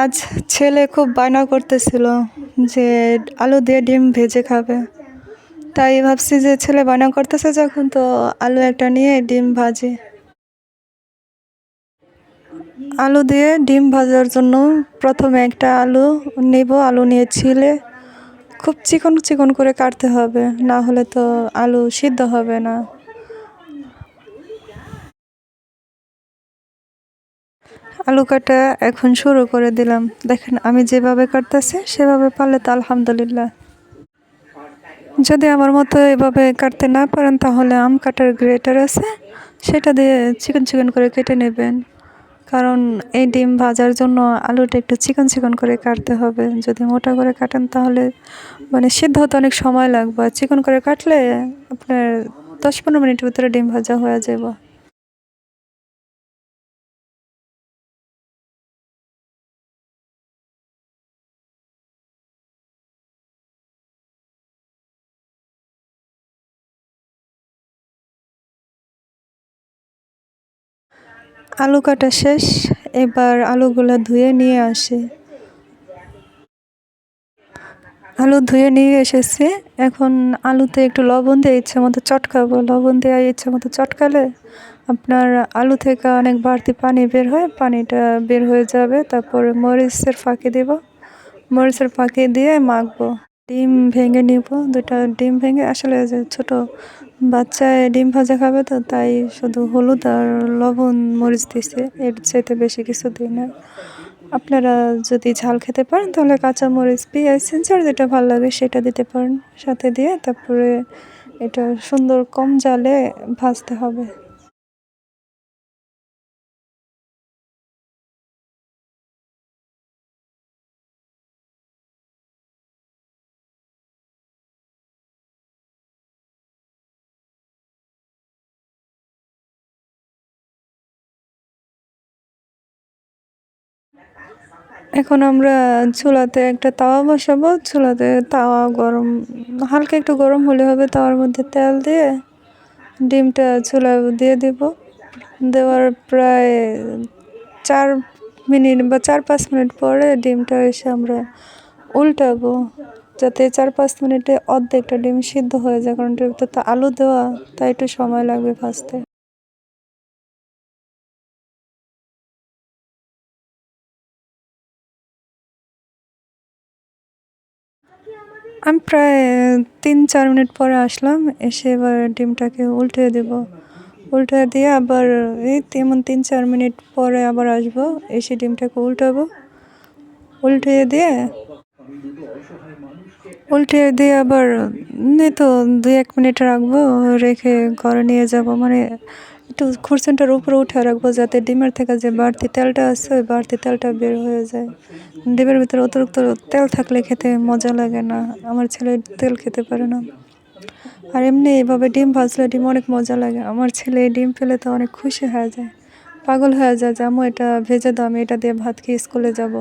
আজ ছেলে খুব বায়না করতেছিল যে আলু দিয়ে ডিম ভেজে খাবে। তাই ভাবছি যে ছেলে বায়না করতেছে যখন, তো আলু একটা নিয়ে ডিম ভাজি। আলু দিয়ে ডিম ভাজার জন্য প্রথমে একটা আলু নেব। আলু নিয়ে ছিলে খুব চিকন চিকন করে কাটতে হবে, না হলে তো আলু সিদ্ধ হবে না। আলু কাটা এখন শুরু করে দিলাম। দেখেন আমি যেভাবে কাটতেছি সেভাবে পারলে তো আলহামদুলিল্লাহ। যদি আমার মতো এভাবে কাটতে না পারেন তাহলে আম কাটার গ্রেটার আছে, সেটা দিয়ে চিকন চিকন করে কেটে নেবেন। কারণ এই ডিম ভাজার জন্য আলুটা একটু চিকন চিকন করে কাটতে হবে। যদি মোটা করে কাটেন তাহলে মানে সিদ্ধ হতে অনেক সময় লাগবে। চিকন করে কাটলে আপনার 10-15 মিনিটের ভিতরে ডিম ভাজা হয়ে যাবে। আলু কাটা শেষ, এবার আলুগুলো ধুয়ে নিয়ে আসি। আলু ধুয়ে নিয়ে এসেছি। এখন আলুতে একটু লবণ দিয়ে ইচ্ছে মতো চটকাবো। লবণ দিয়ে ইচ্ছে মতো চটকালে আপনার আলু থেকে অনেক বাড়তি পানি বের হয়, পানিটা বের হয়ে যাবে। তারপরে মরিচের ফাঁকি দেব, মরিচের ফাঁকি দিয়ে মাখবো। ডিম ভেঙে নিব, 2টা ডিম ভেঙে, আসলে যে ছোটো বাচ্চায় ডিম ভাজা খাবে তো তাই শুধু হলুদ আর লবণ মরিচ দিছে, এর চাইতে বেশি কিছু দিই না। আপনারা যদি ঝাল খেতে পারেন তাহলে কাঁচা মরিচ, পেঁয়াজ, যার যেটা ভালো লাগে সেটা দিতে পারেন সাথে দিয়ে। তারপরে এটা সুন্দর কম জালে ভাজতে হবে। এখন আমরা চুলাতে একটা তাওয়া বসাবো। চুলাতে তাওয়া গরম, হালকা একটু গরম হলে হবে। তাওয়ার মধ্যে তেল দিয়ে ডিমটা চুলায় দিয়ে দিব। দেওয়ার প্রায় 4 মিনিট বা 4-5 মিনিট পরে ডিমটা এসে আমরা উল্টাবো, যাতে 4-5 মিনিটে অর্ধেকটা ডিম সিদ্ধ হয়ে যায়। কারণ এটার ভিতরে তো আলু দেওয়া, তাই একটু সময় লাগবে ভাজতে। আমি প্রায় 3-4 মিনিট পরে আসলাম। এসে এবার ডিমটাকে উল্টে দেব। উল্টে দিয়ে আবার এই তেমন 3-4 মিনিট পরে আবার আসবো। এসে ডিমটাকে উল্টাবো। উল্টে দিয়ে আবার এই তো 2-1 মিনিট রাখবো। রেখে ঘরে নিয়ে যাব। মানে একটু খুরসুনটার উপরে উঠে রাখবো, যাতে ডিমের থেকে যে বাড়তি তেলটা আছে ওই বাড়তি তেলটা বের হয়ে যায়। ডিমের ভিতরে অতিরিক্ত তেল থাকলে খেতে মজা লাগে না। আমার ছেলে তেল খেতে পারে না। আর এমনি এভাবে ডিম ভাজলে ডিম অনেক মজা লাগে। আমার ছেলে ডিম পেলে তো অনেক খুশি হয়ে যায়, পাগল হয়ে যায় যে আম্মু এটা ভেজে দাও, আমি এটা দিয়ে ভাত খেয়ে স্কুলে যাব।